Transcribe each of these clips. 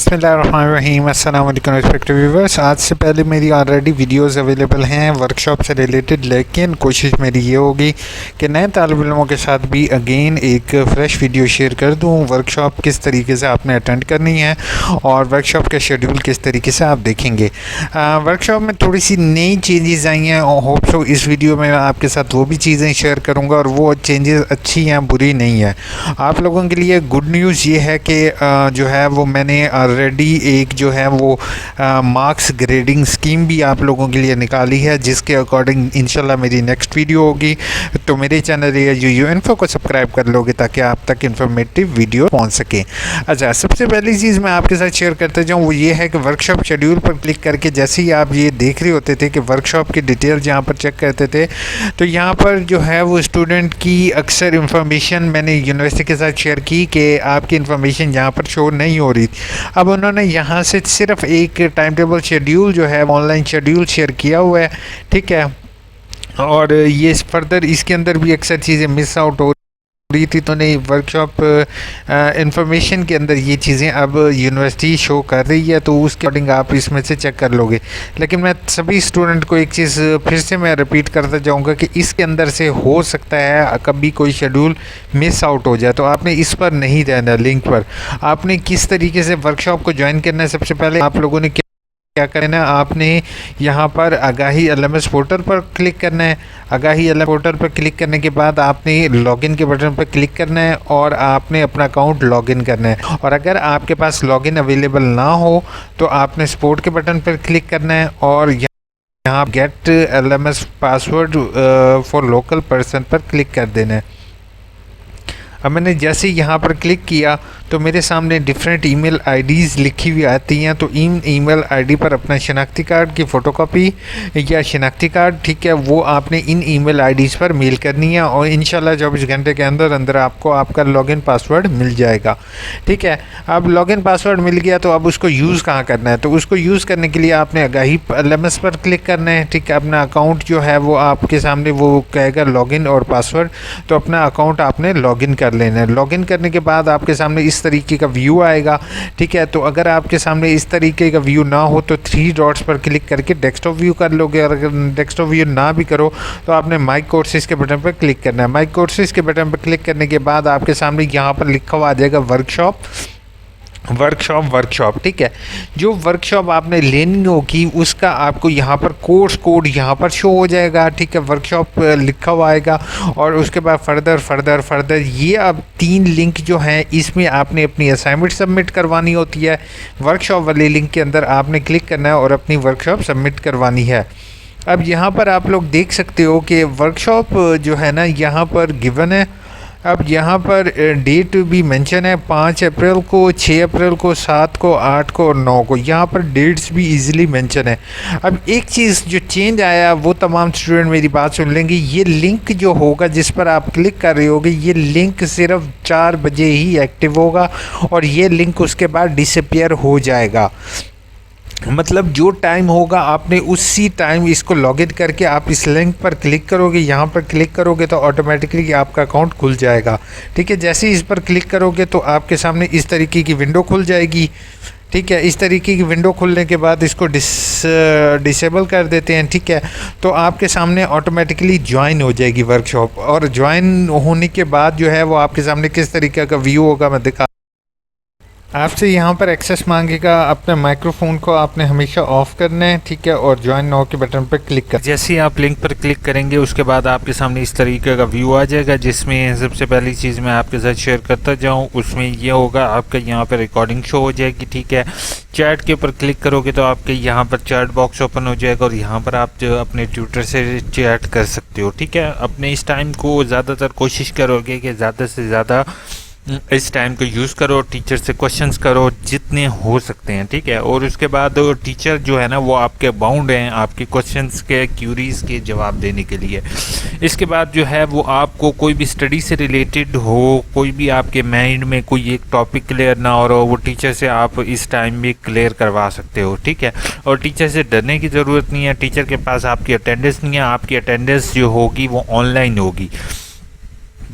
बिस्मिल्लाहिर्रहमानिर्रहीम अस्सलाम वालेकुम रिस्पेक्टिव व्यूअर्स। आज से पहले मेरी ऑलरेडी वीडियोस अवेलेबल हैं वर्कशॉप से रिलेटेड, लेकिन कोशिश मेरी ये होगी कि नए तालिब इल्मों के साथ भी अगेन एक फ़्रेश वीडियो शेयर कर दूं। वर्कशॉप किस तरीके से आपने अटेंड करनी है और वर्कशॉप का शेड्यूल किस तरीके से आप देखेंगे। वर्कशॉप में थोड़ी सी नई चेंजेस आई हैं और होप सो इस वीडियो में आपके साथ वो भी चीज़ें शेयर करूँगा और वो चेंजेस अच्छी हैं, बुरी नहीं है। आप लोगों के लिए गुड न्यूज़ ये है कि जो है वो मैंने ऑलरेडी एक जो है वो मार्क्स ग्रेडिंग स्कीम भी आप लोगों के लिए निकाली है, जिसके अकॉर्डिंग इंशाल्लाह मेरी नेक्स्ट वीडियो होगी। तो मेरे चैनल यू इन्फो को सब्सक्राइब कर लोगे ताकि आप तक इन्फॉर्मेटिव वीडियो पहुंच सके। अच्छा, सबसे पहली चीज़ मैं आपके साथ शेयर करते जाऊँ वो ये है कि वर्कशॉप शेड्यूल पर क्लिक करके जैसे ही आप ये देख रहे होते थे कि वर्कशॉप की डिटेल जहाँ पर चेक करते थे, तो यहाँ पर जो है वो स्टूडेंट की अक्सर इन्फॉर्मेशन मैंने यूनिवर्सिटी के साथ शेयर की कि आपकी इन्फॉर्मेशन यहाँ पर शो नहीं हो रही। अब उन्होंने यहाँ से सिर्फ एक टाइम टेबल शेड्यूल जो है ऑनलाइन शेड्यूल शेयर किया हुआ है, ठीक है। और ये फर्दर इसके अंदर भी अक्सर चीज़ें मिस आउट हो रही थी, तो नहीं वर्कशॉप इंफॉर्मेशन के अंदर ये चीज़ें अब यूनिवर्सिटी शो कर रही है, तो उसके अकॉर्डिंग आप इसमें से चेक कर लोगे। लेकिन मैं सभी स्टूडेंट को एक चीज़ फिर से मैं रिपीट करता जाऊंगा कि इसके अंदर से हो सकता है कभी कोई शेड्यूल मिस आउट हो जाए, तो आपने इस पर नहीं रहना। लिंक पर आपने किस तरीके से वर्कशॉप को ज्वाइन करना है, सबसे पहले आप लोगों ने क्या करना है, आपने यहाँ पर आगाही LMS पोर्टल पर क्लिक करना है। आगाही LMS पोर्टल पर क्लिक करने के बाद आपने लॉगिन के बटन पर क्लिक करना है और आपने अपना अकाउंट लॉगिन करना है। और अगर आपके पास लॉगिन अवेलेबल ना हो तो आपने सपोर्ट के बटन पर क्लिक करना है और यहाँ get LMS password for local person पर क्लिक कर देना है। अब मैंने जैसे यहाँ पर क्लिक किया तो मेरे सामने डिफरेंट ईमेल आईडीज़ लिखी हुई आती हैं, तो इन ईमेल आईडी पर अपना शनाख्ती कार्ड की फ़ोटोकॉपी या शनाख्ती कार्ड, ठीक है, वो आपने इन ईमेल आईडीज़ पर मेल करनी है और इंशाल्लाह 24 घंटे के अंदर अंदर आपको आपका लॉगिन पासवर्ड मिल जाएगा, ठीक है। अब लॉगिन पासवर्ड मिल गया तो अब उसको यूज़ कहाँ करना है, तो उसको यूज़ करने के लिए आपने आगाही LMS पर क्लिक करना है, ठीक है। अपना अकाउंट जो है वो आपके सामने वो कहेगा लॉगिन और पासवर्ड, तो अपना अकाउंट आपने लॉगिन कर लेना है। लॉगिन करने के बाद आपके सामने इस तरीके का व्यू आएगा, ठीक है। तो अगर आपके सामने इस तरीके का व्यू ना हो तो 3 डॉट्स पर क्लिक करके डेस्कटॉप व्यू कर लोगे, और अगर डेस्कटॉप व्यू ना भी करो तो आपने माई कोर्सेज के बटन पर क्लिक करना है। माई कोर्सेज के बटन पर क्लिक करने के बाद आपके सामने यहाँ पर लिखा हुआ आ जाएगा वर्कशॉप, ठीक है। जो वर्कशॉप आपने लेनी होगी उसका आपको यहाँ पर कोर्स कोड यहाँ पर शो हो जाएगा, ठीक है। वर्कशॉप लिखा हुआ आएगा और उसके बाद फर्दर ये अब 3 लिंक जो हैं इसमें आपने अपनी असाइनमेंट सबमिट करवानी होती है। वर्कशॉप वाले लिंक के अंदर आपने क्लिक करना है और अपनी वर्कशॉप सबमिट करवानी है। अब यहाँ पर आप लोग देख सकते हो कि वर्कशॉप जो है ना यहाँ पर गिवन है। अब यहाँ पर डेट भी मेंशन है, 5 अप्रैल को, 6 अप्रैल को, 7 को, 8 को और 9 को। यहाँ पर डेट्स भी इजीली मेंशन है। अब एक चीज़ जो चेंज आया वो तमाम स्टूडेंट मेरी बात सुन लेंगे, ये लिंक जो होगा जिस पर आप क्लिक कर रहे होगे ये लिंक सिर्फ 4 बजे ही एक्टिव होगा और ये लिंक उसके बाद डिसअपीयर हो जाएगा। मतलब जो टाइम होगा आपने उसी टाइम इसको लॉगिन करके आप इस लिंक पर क्लिक करोगे, यहाँ पर क्लिक करोगे तो ऑटोमेटिकली आपका अकाउंट खुल जाएगा, ठीक है। जैसे इस पर क्लिक करोगे तो आपके सामने इस तरीके की विंडो खुल जाएगी, ठीक है। इस तरीके की विंडो खुलने के बाद इसको डिसेबल कर देते हैं, ठीक है। तो आपके सामने ऑटोमेटिकली ज्वाइन हो जाएगी वर्कशॉप और ज्वाइन होने के बाद जो है वो आपके सामने किस तरीके का व्यू होगा मैं दिखा। आपसे यहाँ पर एक्सेस मांगेगा, अपने माइक्रोफोन को आपने हमेशा ऑफ करना है, ठीक है, और ज्वाइन नाउ के बटन पर क्लिक कर। जैसे ही आप लिंक पर क्लिक करेंगे उसके बाद आपके सामने इस तरीके का व्यू आ जाएगा, जिसमें सबसे पहली चीज़ मैं आपके साथ शेयर करता जाऊँ उसमें ये होगा आपका यहाँ पर रिकॉर्डिंग शो हो जाएगी, ठीक है। चैट के ऊपर क्लिक करोगे तो आपके यहाँ पर चैट बॉक्स ओपन हो जाएगा और यहाँ पर आप जो अपने ट्यूटर से चैट कर सकते हो, ठीक है। अपने इस टाइम को ज़्यादातर कोशिश करोगे कि ज़्यादा से ज़्यादा इस टाइम को यूज़ करो, टीचर से क्वेश्चंस करो जितने हो सकते हैं, ठीक है। और उसके बाद टीचर जो है ना वो आपके बाउंड हैं आपके क्वेश्चंस के क्यूरीज़ के जवाब देने के लिए। इसके बाद जो है वो आपको कोई भी स्टडी से रिलेटेड हो, कोई भी आपके माइंड में कोई एक टॉपिक क्लियर ना हो रहा हो, वो टीचर से आप इस टाइम भी क्लियर करवा सकते हो, ठीक है। और टीचर से डरने की ज़रूरत नहीं है, टीचर के पास आपकी अटेंडेंस नहीं है, आपकी अटेंडेंस जो होगी वो ऑनलाइन होगी।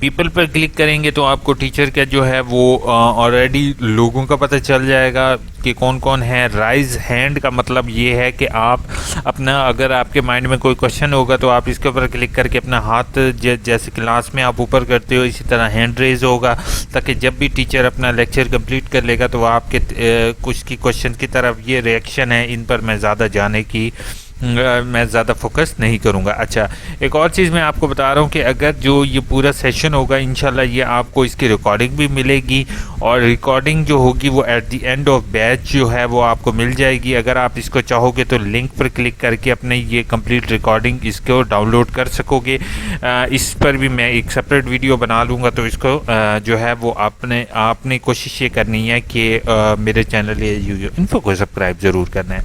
पीपल पर क्लिक करेंगे तो आपको टीचर का जो है वो ऑलरेडी लोगों का पता चल जाएगा कि कौन कौन है। राइज हैंड का मतलब ये है कि आप अपना, अगर आपके माइंड में कोई क्वेश्चन होगा तो आप इसके ऊपर क्लिक करके अपना हाथ जैसे क्लास में आप ऊपर करते हो इसी तरह हैंड रेज होगा, ताकि जब भी टीचर अपना लेक्चर कंप्लीट कर लेगा तो आपके कुछ की क्वेश्चन की तरफ ये रिएक्शन है, इन पर मैं ज़्यादा जाने की मैं ज़्यादा फोकस नहीं करूँगा। अच्छा, एक और चीज़ मैं आपको बता रहा हूँ कि अगर जो ये पूरा सेशन होगा इंशाल्लाह ये आपको इसकी रिकॉर्डिंग भी मिलेगी, और रिकॉर्डिंग जो होगी वो at the end of batch जो है वो आपको मिल जाएगी। अगर आप इसको चाहोगे तो लिंक पर क्लिक करके अपने ये कंप्लीट रिकॉर्डिंग इसको डाउनलोड कर सकोगे। इस पर भी मैं एक सेपरेट वीडियो बना लूँगा, तो इसको जो है वो आपने कोशिश ये करनी है कि मेरे चैनल AU इन्फो को सब्सक्राइब ज़रूर करना है।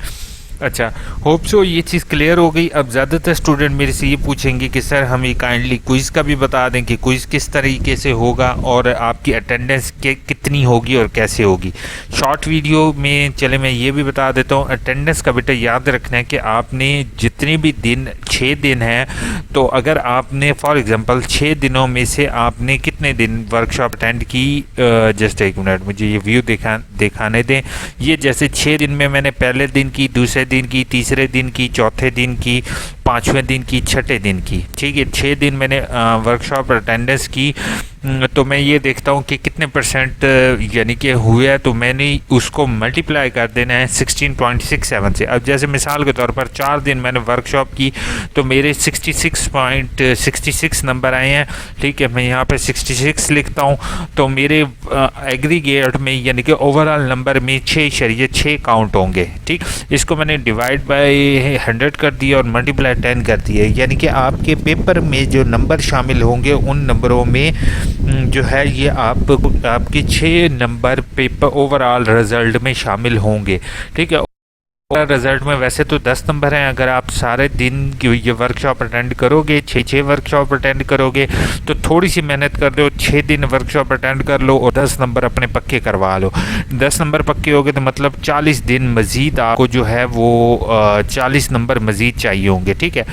अच्छा, होप सो ये चीज़ क्लियर हो गई। अब ज़्यादातर स्टूडेंट मेरे से ये पूछेंगे कि सर हमें काइंडली क्विज़ का भी बता दें कि क्विज़ किस तरीके से होगा और आपकी अटेंडेंस कितनी होगी और कैसे होगी। शॉर्ट वीडियो में चले मैं ये भी बता देता हूँ, अटेंडेंस का बेटा याद रखना है कि आपने जितने भी दिन 6 दिन है, तो अगर आपने फॉर एग्ज़ाम्पल 6 दिनों में से आपने कितने दिन वर्कशॉप अटेंड की, जस्ट एक मिनट मुझे ये व्यू दिखाने दें। ये जैसे 6 दिन में मैंने पहले दिन की, दूसरे दिन की, तीसरे दिन की, चौथे दिन की, 5वें दिन की, छठे दिन की, ठीक है, 6 दिन मैंने वर्कशॉप अटेंडेंस की। तो मैं ये देखता हूँ कि कितने परसेंट यानी कि हुए है, तो मैंने उसको मल्टीप्लाई कर देना है 16.67 से। अब जैसे मिसाल के तौर पर 4 दिन मैंने वर्कशॉप की तो मेरे 66.66 नंबर आए हैं, ठीक है, मैं यहाँ पे 66 लिखता हूँ, तो मेरे एग्रीगेट में यानी कि ओवरऑल नंबर में 6.6 काउंट होंगे। ठीक, इसको मैंने डिवाइड बाय 100 कर दिया और मल्टीप्लाई 10 कर दिया, यानी कि आपके पेपर में जो नंबर शामिल होंगे उन नंबरों में जो है ये आपके 6 नंबर पेपर ओवरऑल रिज़ल्ट में शामिल होंगे। ठीक है, रिज़ल्ट में वैसे तो 10 नंबर हैं। अगर आप सारे दिन की ये वर्कशॉप अटेंड करोगे, 6 वर्कशॉप अटेंड करोगे, तो थोड़ी सी मेहनत कर दो, 6 दिन वर्कशॉप अटेंड कर लो और 10 नंबर अपने पक्के करवा लो। 10 नंबर पक्के हो गए तो मतलब 40 दिन मज़ीद आपको जो है वो 40 नंबर मज़ीद चाहिए होंगे। ठीक है,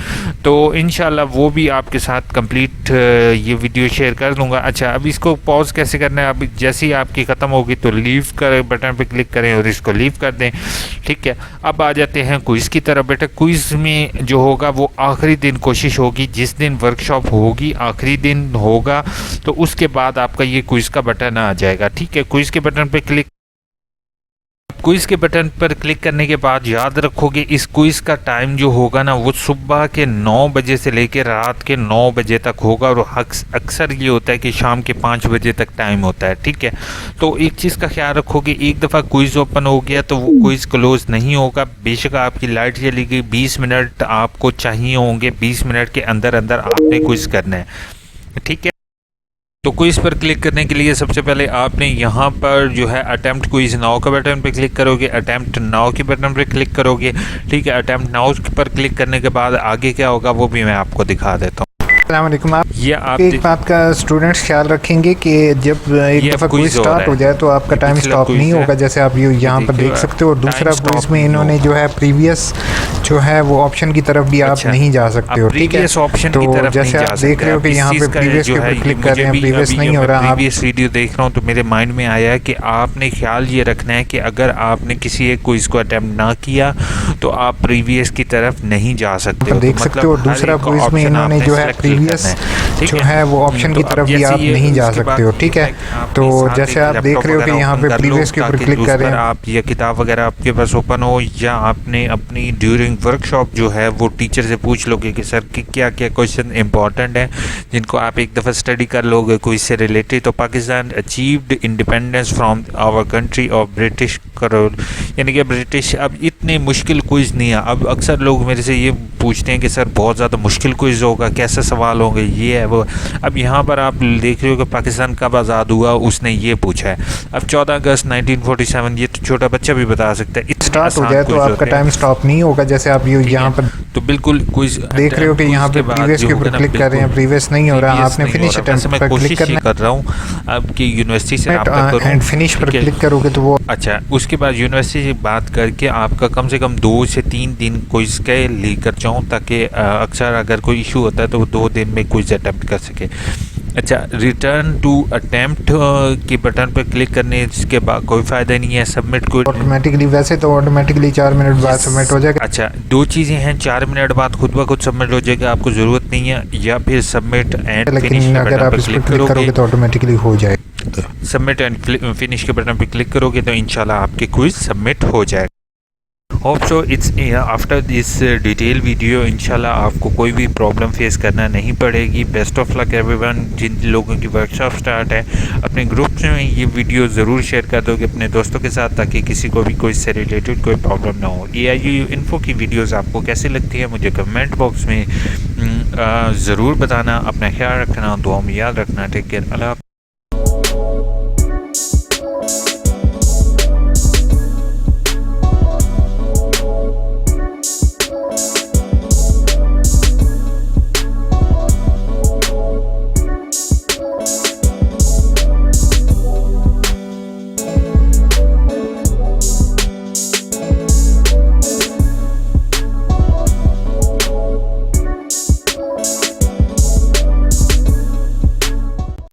तो इंशाल्लाह वो भी आपके साथ कंप्लीट ये वीडियो शेयर कर दूँगा। अच्छा, अब इसको पॉज कैसे करना है, अब जैसे ही आपकी ख़त्म होगी तो लीव कर बटन पर क्लिक करें और इसको लीव कर दें। ठीक है, अब आ जाते हैं क्विज़ की तरफ। बेटा क्विज़ में जो होगा वो आखिरी दिन कोशिश होगी, जिस दिन वर्कशॉप होगी आखिरी दिन होगा, तो उसके बाद आपका ये क्विज़ का बटन आ जाएगा। ठीक है, क्विज़ के बटन पर क्लिक करने के बाद याद रखोगे इस क्विज़ का टाइम जो होगा ना वो सुबह के 9 बजे से लेकर रात के 9 बजे तक होगा, और अक्सर ये होता है कि शाम के 5 बजे तक टाइम होता है। ठीक है, तो एक चीज़ का ख्याल रखोगे, एक दफ़ा क्विज़ ओपन हो गया तो वो क्विज़ क्लोज नहीं होगा। बेशक आपकी लाइट चली गई, 20 मिनट आपको चाहिए होंगे, 20 मिनट के अंदर अंदर आपने क्विज़ करना है। ठीक है, तो क्विज़ पर क्लिक करने के लिए सबसे पहले आपने यहाँ पर जो है अटैम्प्ट क्विज़ नाउ का बटन पे क्लिक करोगे, अटैम्प्ट नाउ के बटन पे क्लिक करोगे। ठीक है, अटैम्प्ट नाउ पर क्लिक करने के बाद आगे क्या होगा वो भी मैं आपको दिखा देता हूँ। अस्सलामुअलैकुम। आप ये एक बात का स्टूडेंट्स ख्याल रखेंगे कि जब एक दफ़ा क्विज स्टार्ट हो जाए तो आपका टाइम स्टॉप नहीं होगा, जैसे आप यहाँ पर देख सकते हो। और दूसरा क्विज में इन्होंने जो है प्रीवियस जो है वो ऑप्शन की तरफ भी आप नहीं जा सकते हो। ठीक है, तो जैसे आप देख रहे हो कि यहाँ पे प्रीवियस के ऊपर क्लिक कर रहे हैं, प्रीवियस नहीं हो रहा। आप प्रीवियस वीडियो देख रहा हूँ तो मेरे माइंड में आया है कि आपने ख्याल ये रखना है कि अगर आपने किसी एक क्विज को अटेम्प्ट ना किया तो आप प्रीवियस की तरफ नहीं जा सकते, देख सकते हो। दूसरा क्विज में इन्होंने जो है प्रीवियस जो है वो ऑप्शन की तरफ भी आप नहीं जा सकते हो। ठीक है, तो जैसे आप देख रहे हो कि यहाँ पे प्रीवियस के ऊपर क्लिक कर रहे हैं, आप ये किताब वगैरह आपके पास ओपन हो, या आपने अपनी ड्यूरिंग वर्कशॉप जो है वो टीचर से पूछ लोगे कि सर कि क्या क्या क्वेश्चन इंपॉर्टेंट हैं जिनको आप एक दफ़ा स्टडी कर लोगे कोई से रिलेटेड। तो Pakistan achieved independence from our country of British control, यानी कि ब्रिटिश। अब इतने मुश्किल क्विज़ नहीं है। अब अक्सर लोग मेरे से ये पूछते हैं कि सर बहुत ज़्यादा मुश्किल क्विज़ होगा, कैसे सवाल होंगे, ये है वो। अब यहाँ पर आप देख रहे हो कि पाकिस्तान कब आज़ाद हुआ, उसने ये पूछा है। अब 14 अगस्त 1947, ये तो छोटा बच्चा भी बता सकता है। स्टार्ट हो जाए तो आपका टाइम स्टॉप नहीं होगा। जैसे आप यहाँ पर तो बिल्कुल क्विज देख रहे हो कि यहाँ पे प्रीवियस के ऊपर क्लिक कर रहे हैं, प्रीवियस नहीं हो रहा, आपने फिनिश अटेम्प्ट पर क्लिक करना कर रहा हूँ। अब की यूनिवर्सिटी से एंड फिनिश पर क्लिक करोगे तो वो अच्छा, उसके बाद यूनिवर्सिटी से बात करके आपका कम से कम 2 से 3 दिन क्विज के लेकर जाऊँ, ताकि अक्सर अगर कोई इशू होता है तो 2 दिन में क्विज अटेम्प्ट कर सके। अच्छा, रिटर्न टू अटेम्प्ट के बटन पर क्लिक करने के बाद कोई फ़ायदा नहीं है। सबमिट को ऑटोमेटिकली, वैसे तो ऑटोमेटिकली 4 मिनट बाद सबमिट हो जाएगा। अच्छा, दो चीज़ें हैं, 4 मिनट बाद खुद ब खुद सबमिट हो जाएगा, आपको ज़रूरत नहीं है, या फिर सबमिट एंड फिनिश लेकिन के अगर बटन आप पर इस पर क्लिक क्लिक करोगे तो ऑटोमेटिकली हो जाएगा। सबमिट एंड फिनिश के बटन पर क्लिक करोगे तो इंशाल्लाह आपके क्विज सबमिट हो जाएगा। Hope so it's after this detail video इंशाल्लाह आपको कोई भी प्रॉब्लम फेस करना नहीं पड़ेगी। Best of luck everyone. जिन लोगों की वर्कशॉप स्टार्ट है अपने ग्रुप्स में ये वीडियो ज़रूर शेयर कर दोगे अपने दोस्तों के साथ, ताकि किसी को भी कोई इससे रिलेटेड कोई प्रॉब्लम ना हो। AIU इन्फो की वीडियोज़ आपको कैसी लगती है मुझे कमेंट बॉक्स में ज़रूर बताना। अपना ख्याल रखना, दुआ में याद रखना। टेक केयर, अल्लाह।